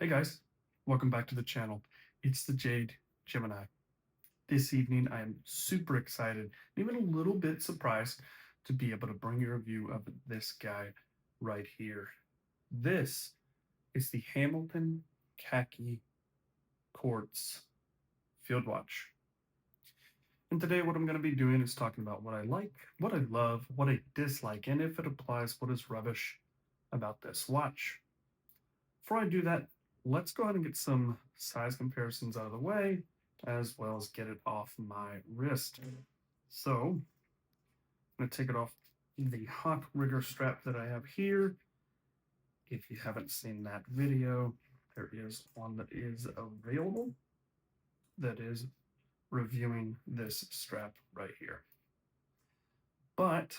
Hey guys, welcome back to the channel. It's the Jade Gemini. This evening I am super excited, even a little bit surprised to be able to bring you a review of this guy right here. This is the Hamilton Khaki Quartz Field Watch. And today what I'm going to be doing is talking about what I like, what I love, what I dislike, and if it applies, what is rubbish about this watch. Before I do that, let's go ahead and get some size comparisons out of the way, as well as get it off my wrist. So I'm going to take it off the hot rigger strap that I have here. If you haven't seen that video, there is one that is available that is reviewing this strap right here. But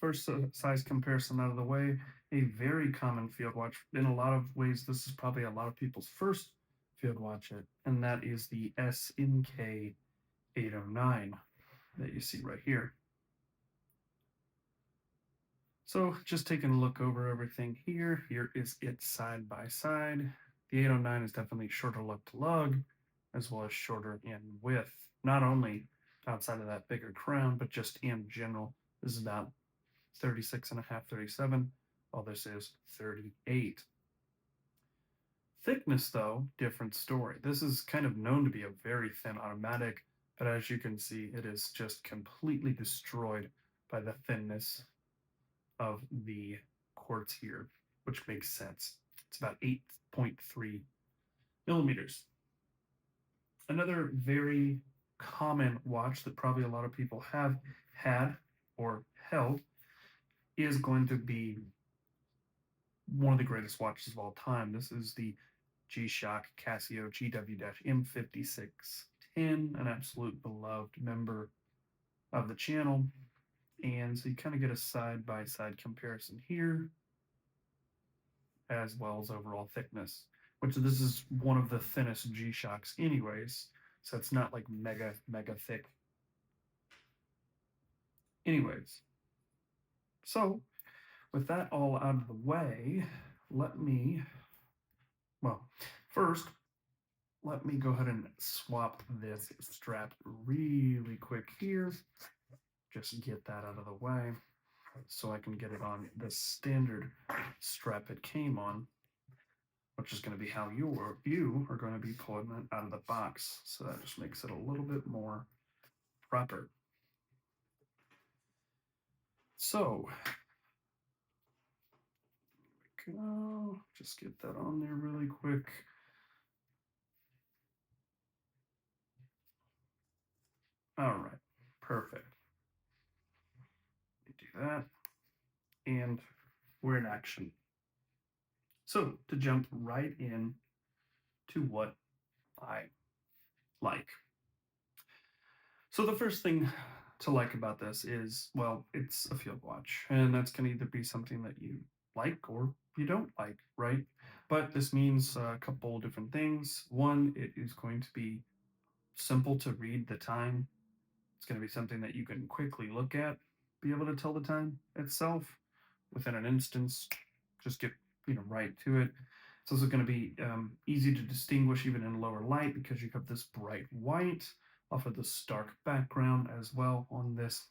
first, size comparison out of the way, a very common field watch. In a lot of ways, this is probably a lot of people's first field watch, and that is the SNK 809 that you see right here. So just taking a look over everything here, here is it side by side. The 809 is definitely shorter lug to lug, as well as shorter in width, not only outside of that bigger crown, but just in general. This is about 36 and a half, 37, while this is 38. Thickness, though, different story. This is kind of known to be a very thin automatic, but as you can see, it is just completely destroyed by the thinness of the quartz here, which makes sense. It's about 8.3 millimeters. Another very common watch that probably a lot of people have had or held is going to be one of the greatest watches of all time. This is the G-Shock Casio GW-M5610, an absolute beloved member of the channel. And so you kind of get a side-by-side comparison here, as well as overall thickness, which this is one of the thinnest G-Shocks anyways, so it's not like mega thick. Anyways, so with that all out of the way, first, let me go ahead and swap this strap really quick here. Just get that out of the way so I can get it on the standard strap it came on, which is going to be how you are going to be pulling it out of the box. So that just makes it a little bit more proper. So, there we go. Just get that on there really quick. All right, perfect. Do that, and we're in action. So to jump right in to what I like. So the first thing to like about this is, well, it's a field watch, and that's going to either be something that you like or you don't like, right? But this means a couple different things. One, it is going to be simple to read the time. It's going to be something that you can quickly look at, be able to tell the time itself within an instance, just get right to it. It's also going to be easy to distinguish even in lower light because you have this bright white off of the stark background as well on this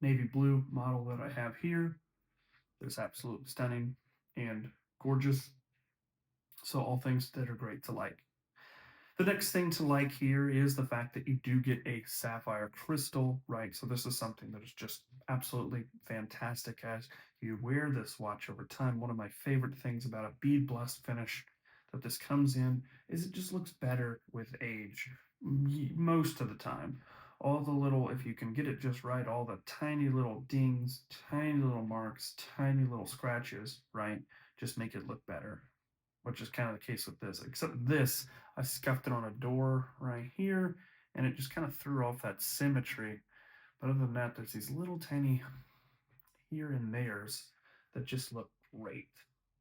navy blue model that I have here. It's absolutely stunning and gorgeous. So all things that are great to like. The next thing to like here is the fact that you do get a sapphire crystal, right? So this is something that is just absolutely fantastic as you wear this watch over time. One of my favorite things about a bead blessed finish that this comes in is it just looks better with age most of the time. All the little, if you can get it just right, all the tiny little dings, tiny little marks, tiny little scratches, right, just make it look better, which is kind of the case with this, except this, I scuffed it on a door right here, and it just kind of threw off that symmetry. But other than that, there's these little tiny here and there's that just look great.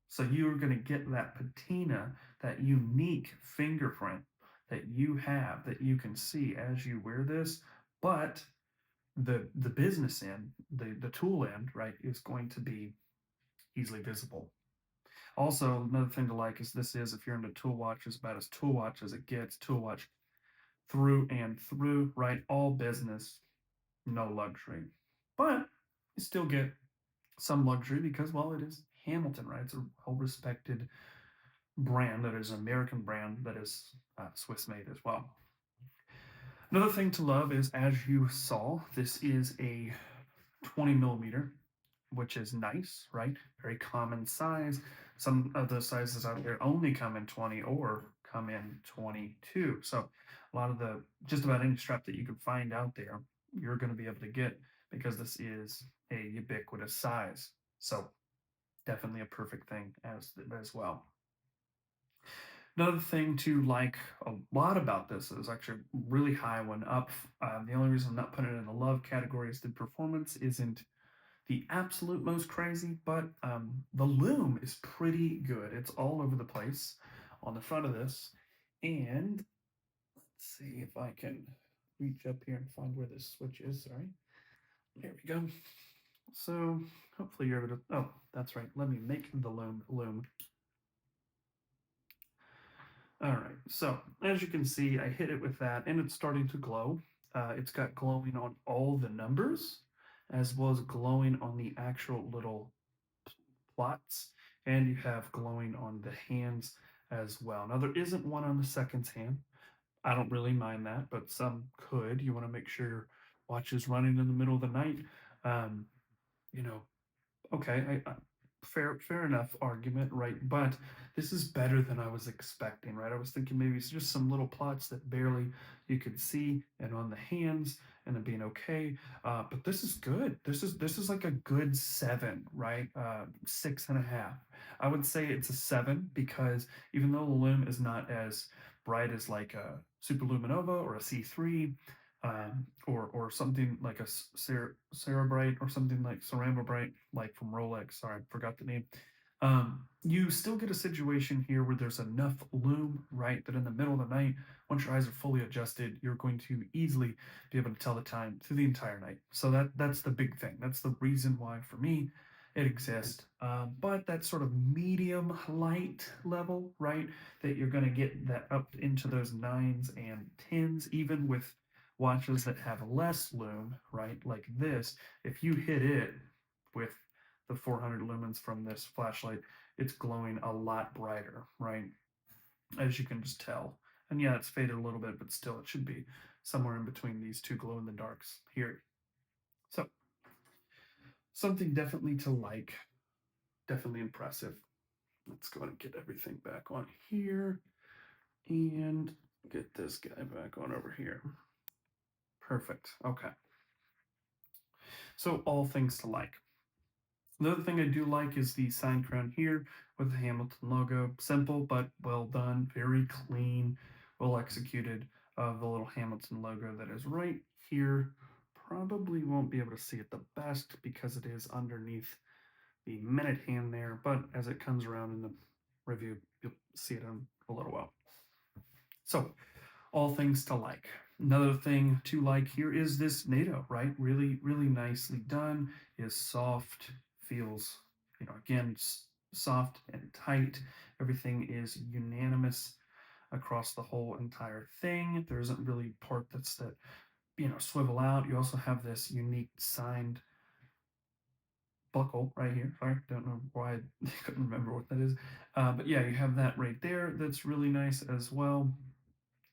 So you're going to get that patina, that unique fingerprint that you have, that you can see as you wear this, but the business end, the tool end, right, is going to be easily visible. Also, another thing to like is this is, if you're into tool watch, is about as tool watch as it gets. Tool watch through and through, right? All business, no luxury. But you still get some luxury because, well, it is Hamilton, right? It's a well respected brand that is an American brand that is Swiss made as well. Another thing to love is, as you saw, this is a 20 millimeter, which is nice, right? Very common size. Some of the sizes out there only come in 20 or come in 22. So a lot of the, just about any strap that you can find out there, you're going to be able to get because this is a ubiquitous size. So definitely a perfect thing as well. Another thing to like a lot about this is actually really high one up. The only reason I'm not putting it in the love category is the performance isn't the absolute most crazy, but the loom is pretty good. It's all over the place on the front of this. And let's see if I can reach up here and find where this switch is. Sorry. There we go. So hopefully you're able to, oh, that's right. Let me make the loom. All right, so as you can see, I hit it with that and it's starting to glow. It's got glowing on all the numbers as well as glowing on the actual little plots, and you have glowing on the hands as well. Now, there isn't one on the second's hand. I don't really mind that, but some could. You want to make sure your watch is running in the middle of the night. Um, you know, okay, fair enough argument, right? But this is better than I was expecting, right? I was thinking maybe it's just some little plots that barely you could see, and on the hands, and it being okay. But this is good. This is like a good 7, right? 6.5. I would say it's a 7 because even though the lume is not as bright as like a Super Luminova or a C3, or something like a Cerebrite or something like Ceramibrite, like from Rolex. Sorry, I forgot the name. You still get a situation here where there's enough lume, right, that in the middle of the night, once your eyes are fully adjusted, you're going to easily be able to tell the time through the entire night. So that's the big thing. That's the reason why, for me, it exists. But that sort of medium light level, right, that you're going to get that up into those 9s and 10s, even with watches that have less lume, right, like this, if you hit it with the 400 lumens from this flashlight, it's glowing a lot brighter, right? As you can just tell. And yeah, it's faded a little bit, but still it should be somewhere in between these two glow in the darks here. So something definitely to like, definitely impressive. Let's go ahead and get everything back on here and get this guy back on over here. Perfect. Okay. So all things to like. The other thing I do like is the sign crown here with the Hamilton logo. Simple but well done, very clean, well executed. The little Hamilton logo that is right here. Probably won't be able to see it the best because it is underneath the minute hand there, but as it comes around in the review, you'll see it in a little while. So all things to like. Another thing to like here is this NATO, right? Really, really nicely done. Is soft, feels, again, soft and tight. Everything is unanimous across the whole entire thing. There isn't really part that's that, swivel out. You also have this unique signed buckle right here. Sorry, don't know why I couldn't remember what that is. But yeah, you have that right there. That's really nice as well.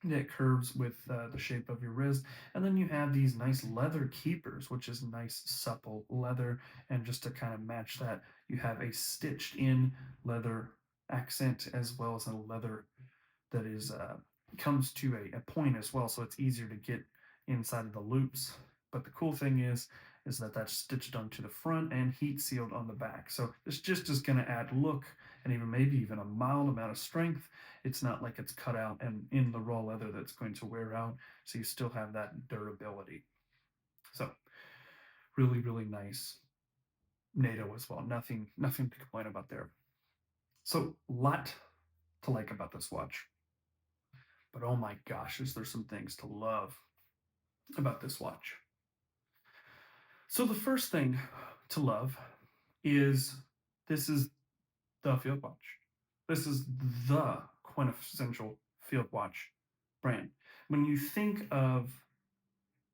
It curves with the shape of your wrist. And then you have these nice leather keepers, which is nice supple leather. And just to kind of match that, you have a stitched in leather accent as well as a leather that is comes to a point as well, so it's easier to get inside of the loops. But the cool thing is that that's stitched onto the front and heat sealed on the back. So this just is going to add look and even maybe even a mild amount of strength. It's not like it's cut out and in the raw leather that's going to wear out. So you still have that durability. So really, really nice NATO as well. Nothing to complain about there. So a lot to like about this watch. But oh my gosh, is there some things to love about this watch. So the first thing to love is this is the field watch. This is the quintessential field watch brand. When you think of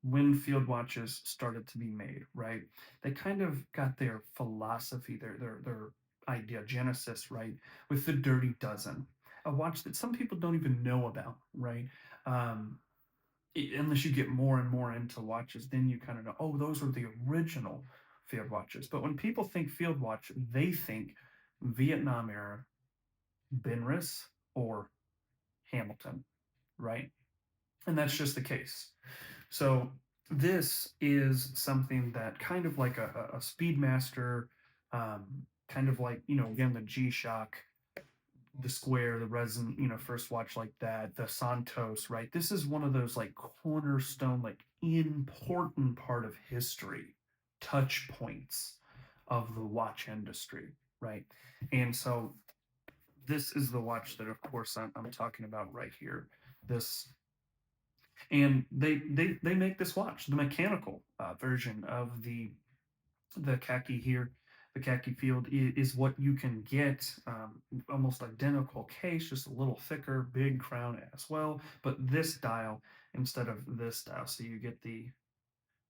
when field watches started to be made, right? They kind of got their philosophy, their idea genesis, right, with the Dirty Dozen, a watch that some people don't even know about, right? Um, Unless you get more and more into watches, then you kind of know, oh, those were the original field watches. But when people think field watch, they think Vietnam era, Benris, or Hamilton, right? And that's just the case. So this is something that kind of like a Speedmaster, kind of like, again, the G-Shock, the Square, the resin, first watch like that, the Santos, right? This is one of those like cornerstone, like important part of history, touch points of the watch industry, right? And so this is the watch that, of course, I'm talking about right here. This and they make this watch, the mechanical version of the khaki here. The khaki field is what you can get, almost identical case, just a little thicker, big crown as well, but this dial instead of this dial. So you get the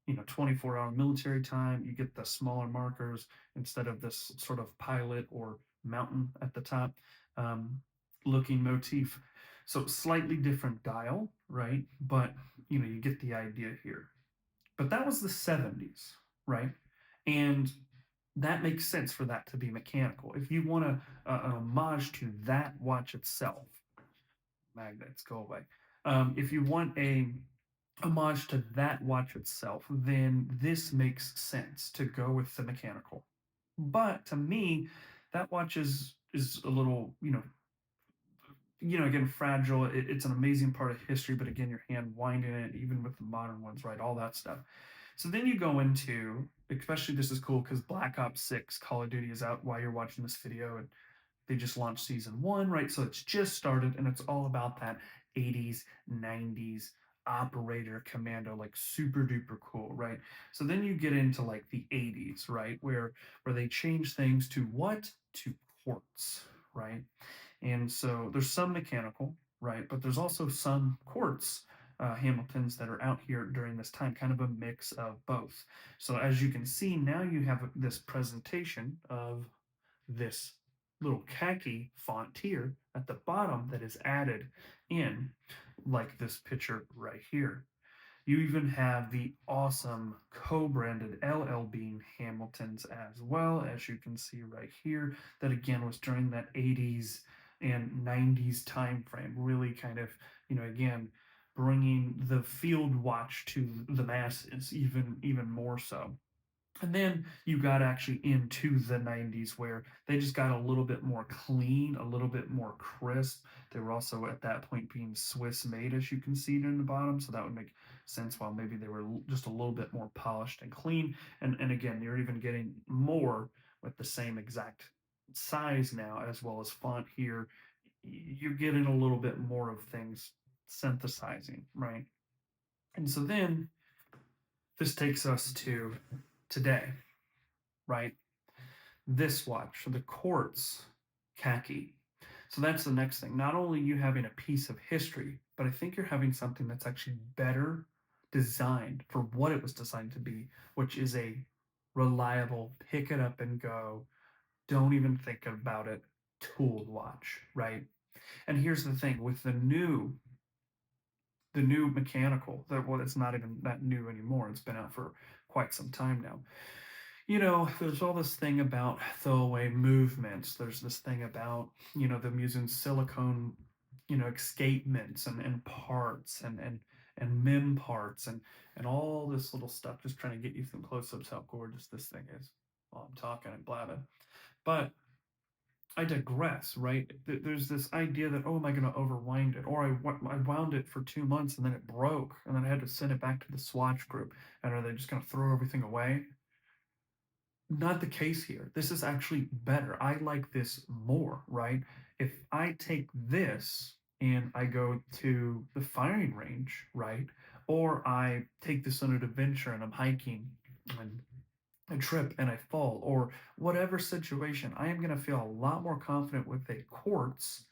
24-hour military time, you get the smaller markers instead of this sort of pilot or mountain at the top, um, looking motif. So slightly different dial, right? But you get the idea here. But that was the 70s, right? And that makes sense for that to be mechanical. If you want an homage to that watch itself, magnets go away. If you want a homage to that watch itself, then this makes sense to go with the mechanical. But to me, that watch is a little, again, fragile. It's an amazing part of history, but again, your hand winding it, even with the modern ones, right? All that stuff. So then you go into, especially this is cool because Black Ops 6 Call of Duty is out while you're watching this video, and they just launched season one, right? So it's just started, and it's all about that 80s, 90s operator commando, like super duper cool, right? So then you get into like the 80s, right? Where they change things to what? To quartz, right? And so there's some mechanical, right? But there's also some quartz Hamiltons that are out here during this time, kind of a mix of both. So as you can see, now you have this presentation of this little khaki font here at the bottom that is added in, like this picture right here. You even have the awesome co-branded LL Bean Hamiltons as well, as you can see right here. That again was during that 80s and 90s time frame, really kind of, again, bringing the field watch to the masses even more so. And then you got actually into the 90s where they just got a little bit more clean, a little bit more crisp. They were also at that point being Swiss made, as you can see in the bottom. So that would make sense while maybe they were just a little bit more polished and clean. And again, you're even getting more with the same exact size now, as well as font here. You're getting a little bit more of things synthesizing, right? And so then this takes us to today, right? This watch, the quartz khaki. So that's the next thing. Not only you having a piece of history, but I think you're having something that's actually better designed for what it was designed to be, which is a reliable pick it up and go, don't even think about it tool watch, right? And here's the thing with the new mechanical, that well, it's not even that new anymore. It's been out for quite some time now. There's all this thing about throwaway movements. There's this thing about, them using silicone, escapements and parts and mem parts and all this little stuff, just trying to get you some close-ups how gorgeous this thing is while I'm talking and blabbing. But I digress, right? There's this idea that, oh, am I going to overwind it? Or I wound it for 2 months and then it broke and then I had to send it back to the swatch group. And are they just going to throw everything away? Not the case here. This is actually better. I like this more, right? If I take this and I go to the firing range, right? Or I take this on an adventure and I'm hiking and I trip and I fall, or whatever situation, I am going to feel a lot more confident with a quartz,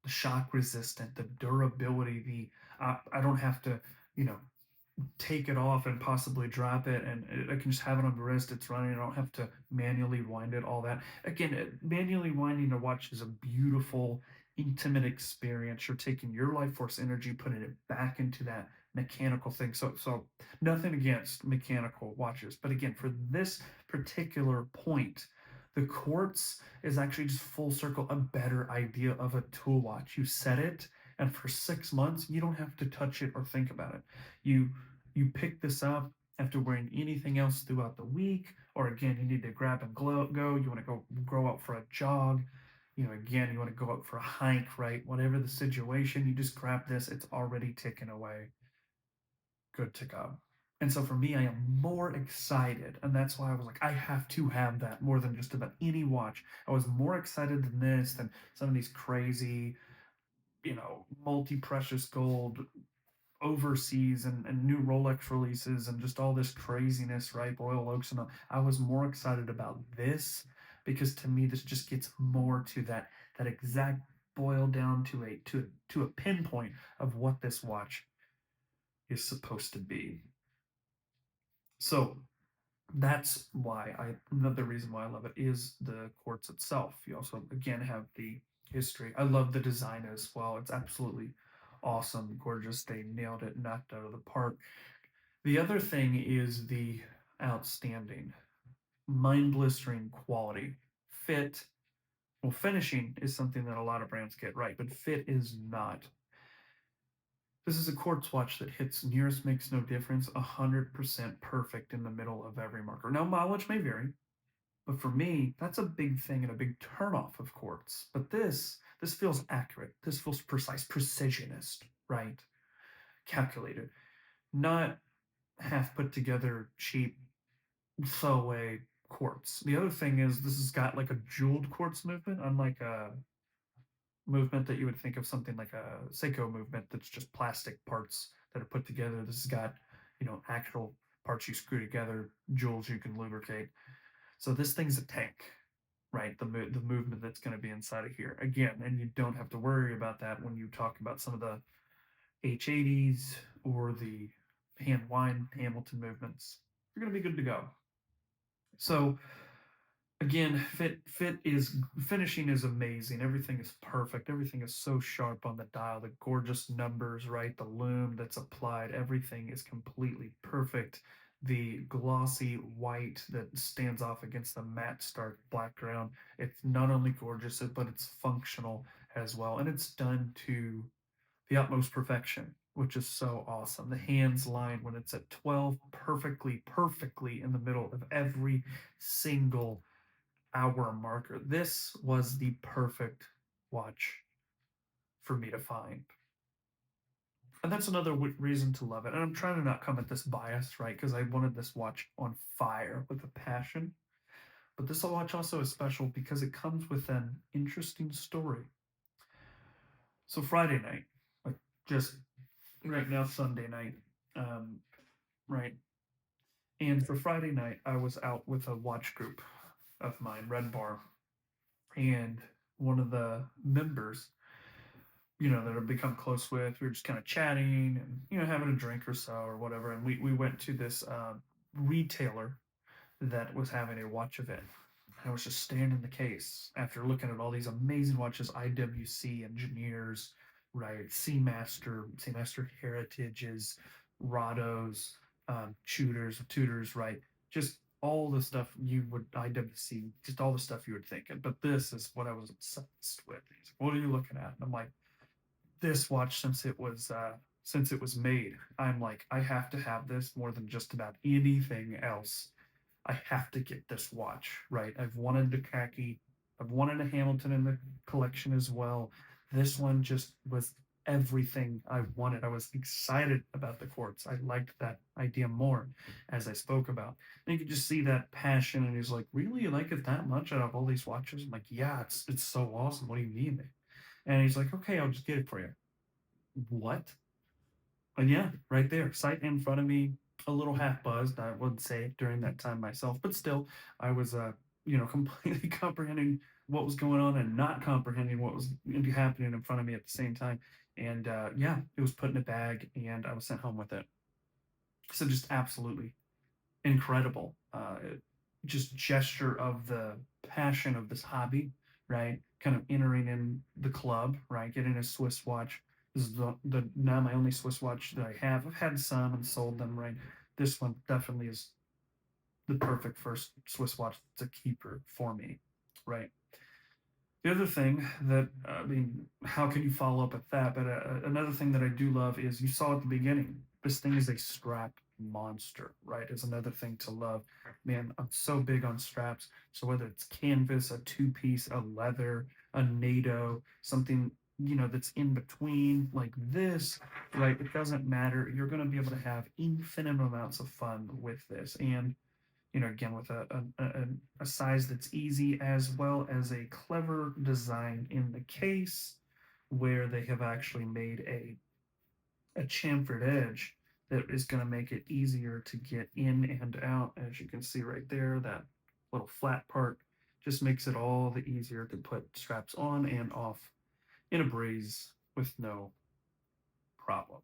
the shock resistant, the durability, I don't have to, you know, take it off and possibly drop it, and I can just have it on the wrist. It's running. I don't have to manually wind it. All that. Again, manually winding a watch is a beautiful, intimate experience. You're taking your life force energy, putting it back into that mechanical thing. So nothing against mechanical watches, but again, for this particular point, the quartz is actually just full circle a better idea of a tool watch. You set it, and for 6 months, you don't have to touch it or think about it. You you pick this up after wearing anything else throughout the week, or again, you need to grab and go, you want to go out for a jog, again, you want to go out for a hike, right? Whatever the situation, you just grab this, it's already taken away, good to go. And so for me, I am more excited. And that's why I was like, I have to have that more than just about any watch. I was more excited than this, than some of these crazy, multi precious gold overseas and new Rolex releases and just all this craziness, right? Royal Oaks and all. I was more excited about this because to me this just gets more to that exact boil down to a pinpoint of what this watch is supposed to be. So that's why another reason why I love it is the quartz itself. You also again have the history. I love the design as well. It's absolutely awesome, gorgeous. They nailed it, knocked out of the park. The other thing is the outstanding, mind blistering quality. Fit, well, finishing is something that a lot of brands get right, but fit is not. This is a quartz watch that hits nearest makes no difference, 100% perfect in the middle of every marker. Now, mileage may vary, but for me, that's a big thing and a big turnoff of quartz. But this feels accurate. This feels precise, precisionist, right? Calculated, not half put together, cheap throwaway quartz. The other thing is this has got like a jeweled quartz movement, unlike a movement that you would think of something like a Seiko movement that's just plastic parts that are put together. This has got, actual parts you screw together, jewels you can lubricate. So this thing's a tank, right? The movement that's going to be inside of here again, and you don't have to worry about that when you talk about some of the H80s or the hand wind Hamilton movements. You're going to be good to go. So again, fit is finishing is amazing. Everything is perfect. Everything is so sharp on the dial. The gorgeous numbers, right? The lume that's applied. Everything is completely perfect. The glossy white that stands off against the matte stark background. It's not only gorgeous, but it's functional as well, and it's done to the utmost perfection, which is so awesome. The hands line when it's at 12, perfectly in the middle of every single hour marker. This was the perfect watch for me to find. And that's another reason to love it. And I'm trying to not come at this biased, right? Because I wanted this watch on fire with a passion. But this watch also is special because it comes with an interesting story. So Friday night, like just right now, Sunday night, um, right? And for Friday night, I was out with a watch group of mine, Red Bar, and one of the members, that I've become close with, we were just kind of chatting and, having a drink or so or whatever. And we went to this retailer that was having a watch event. I was just staring in the case after looking at all these amazing watches, IWC engineers, right? Seamaster Heritages, Rados, Tudors, right? Just all the stuff you would IWC, just all the stuff you would think. But this is what I was obsessed with. He's like, "What are you looking at?" And I'm like, "This watch since it was made, I'm like, I have to have this more than just about anything else. I have to get this watch, right? I've wanted the khaki, I've wanted a Hamilton in the collection as well. This one just was everything I wanted. I was excited about the quartz. I liked that idea more, as I spoke about. And you could just see that passion. And he's like, "Really, you like it that much out of all these watches?" I'm like, "Yeah, it's so awesome. What do you need?" And he's like, "Okay, I'll just get it for you." What? And yeah, right there, sight in front of me. a little half buzzed, I would say, during that time myself, but still, I was, completely comprehending what was going on and not comprehending what was happening in front of me at the same time. And yeah, it was put in a bag and I was sent home with it. So just absolutely incredible. Just gesture of the passion of this hobby, right? Kind of entering in the club, right? Getting a Swiss watch. This is the now my only Swiss watch that I have. I've had some and sold them, right? This one definitely is the perfect first Swiss watch. It's a keeper for me, right? The other thing that, I mean, how can you follow up with that? But another thing that I do love is you saw at the beginning, this thing is a strap monster, right? Is another thing to love. Man, I'm so big on straps. So whether it's canvas, a two piece, a leather, a NATO, something, that's in between like this, right? It doesn't matter. You're going to be able to have infinite amounts of fun with this. And again, with a size that's easy as well as a clever design in the case where they have actually made a chamfered edge that is going to make it easier to get in and out. As you can see right there, that little flat part just makes it all the easier to put straps on and off in a breeze with no problem.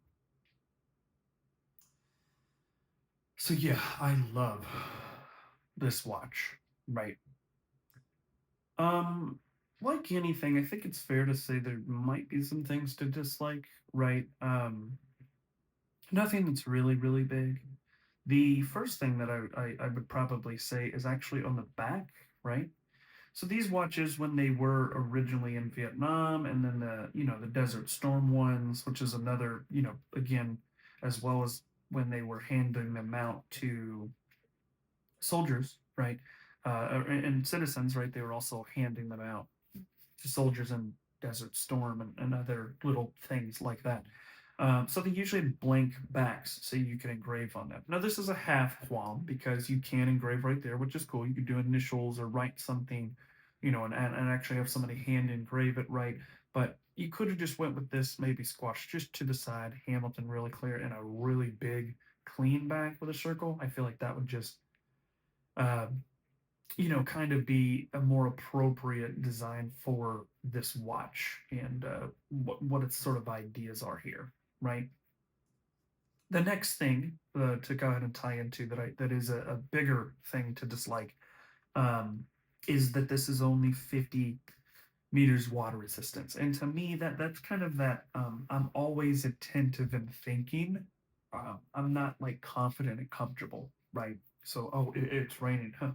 So yeah, I love this watch, right? Um, like anything, I think it's fair to say there might be some things to dislike, right? Nothing that's really, really big. The first thing that I would probably say is actually on the back, right? So these watches, when they were originally in Vietnam, and then the Desert Storm ones, which is another, again, as well as when they were handing them out to soldiers, right? And citizens, right? They were also handing them out to soldiers in Desert Storm and other little things like that. So they usually have blank backs so you can engrave on them. Now, this is a half qualm because you can engrave right there, which is cool. You could do initials or write something, and actually have somebody hand engrave it right. But you could have just went with this, maybe squashed just to the side, Hamilton really clear, and a really big clean back with a circle. I feel like that would just uh, kind of be a more appropriate design for this watch and what its sort of ideas are here, right? The next thing to go ahead and tie into that is a bigger thing to dislike um, is that this is only 50 meters water resistance, and to me that's kind of that I'm always attentive and thinking. I'm not like confident and comfortable, right? So it's raining, huh?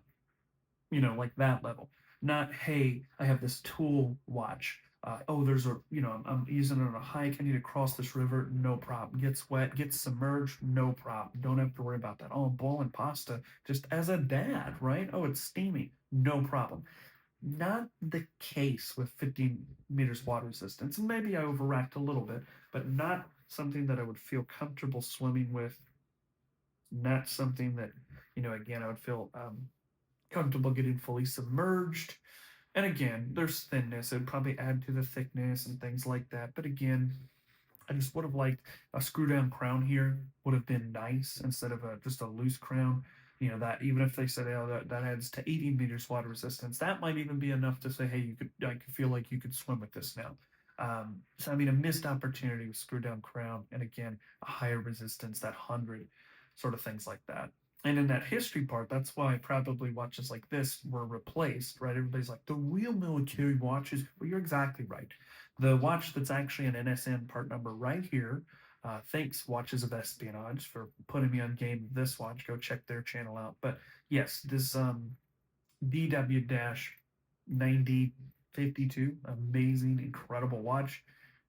Like that level. Not, hey, I have this tool watch. There's I'm using it on a hike. I need to cross this river. No problem. Gets wet, gets submerged. No problem. Don't have to worry about that. Oh, I'm boiling pasta just as a dad, right? Oh, it's steaming. No problem. Not the case with 15 meters water resistance. Maybe I overreact a little bit, but not something that I would feel comfortable swimming with. Not something that, again, I would feel comfortable getting fully submerged. And again, there's thinness. It'd probably add to the thickness and things like that. But again, I just would have liked a screw down crown here would have been nice instead of just a loose crown. That even if they said, oh, that adds to 80 meters water resistance, that might even be enough to say, hey, I could feel like you could swim with this now. So I mean, a missed opportunity with screw down crown, and again, a higher resistance, that 100, sort of things like that. And in that history part, that's why probably watches like this were replaced, right? Everybody's like, the real military watches. Well, you're exactly right. The watch that's actually an NSN part number right here. Thanks, Watches of Espionage, for putting me on game of this watch. Go check their channel out. But yes, this BW 9052, amazing, incredible watch,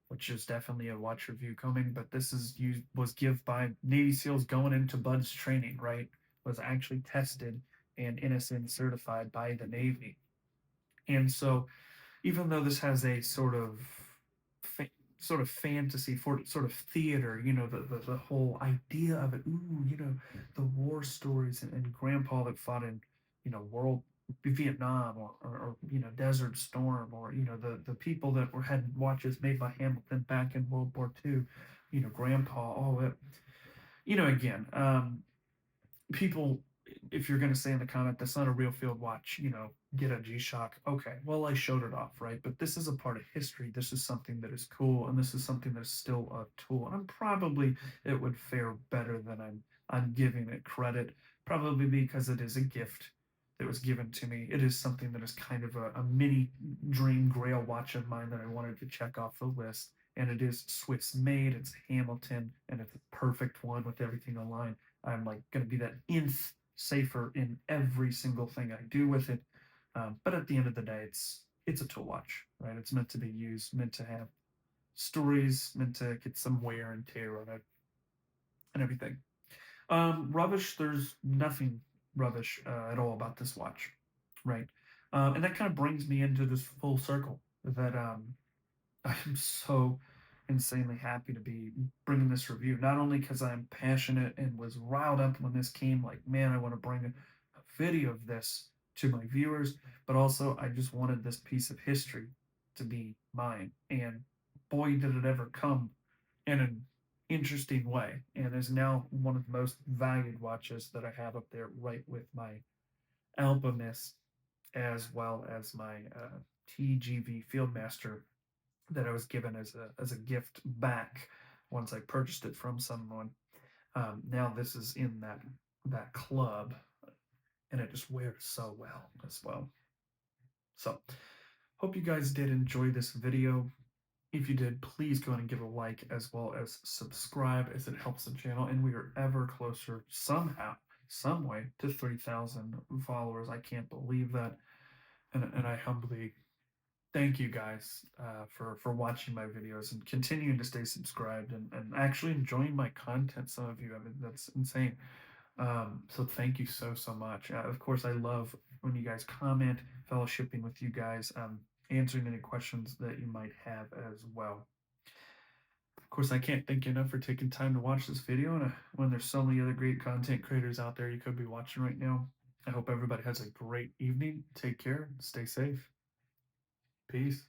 which is definitely a watch review coming. But this is used was give by Navy SEALs going into Bud's training, right? Was actually tested and NSN certified by the Navy. And so even though this has a fa- sort of fantasy for sort of theater, the whole idea of it, the war stories and grandpa that fought in, world Vietnam or Desert Storm or the people that were had watches made by Hamilton back in World War II, grandpa, all that, again. people, if you're going to say in the comment that's not a real field watch, get a G-Shock. Okay, well, I showed it off, right? But this is a part of history. This is something that is cool, and this is something that is still a tool. And I'm probably it would fare better than I'm giving it credit, probably because it is a gift that was given to me. It is something that is kind of a mini dream grail watch of mine that I wanted to check off the list. And it is Swiss made, it's Hamilton, and it's a perfect one with everything aligned. I'm like going to be that nth safer in every single thing I do with it. But at the end of the day, it's a tool watch, right? It's meant to be used, meant to have stories, meant to get some wear and tear on it, and everything. Rubbish. There's nothing rubbish at all about this watch, right? And that kind of brings me into this full circle that I'm so insanely happy to be bringing this review. Not only because I'm passionate and was riled up when this came, like, man, I want to bring a video of this to my viewers, but also I just wanted this piece of history to be mine. And boy, did it ever come in an interesting way. And is now one of the most valued watches that I have up there, right with my Alchemist, as well as my TGV Fieldmaster that I was given as a gift back once I purchased it from someone. Now this is in that club, and it just wears so well as well. So, hope you guys did enjoy this video. If you did, please go ahead and give it a like as well as subscribe, as it helps the channel, and we are ever closer somehow, some way, to 3,000 followers. I can't believe that, and I humbly thank you guys for watching my videos and continuing to stay subscribed and actually enjoying my content. Some of you, I mean, that's insane. So thank you so much. Of course, I love when you guys comment, fellowshipping with you guys, answering any questions that you might have as well. Of course, I can't thank you enough for taking time to watch this video, and when there's so many other great content creators out there you could be watching right now. I hope everybody has a great evening. Take care. Stay safe. Peace.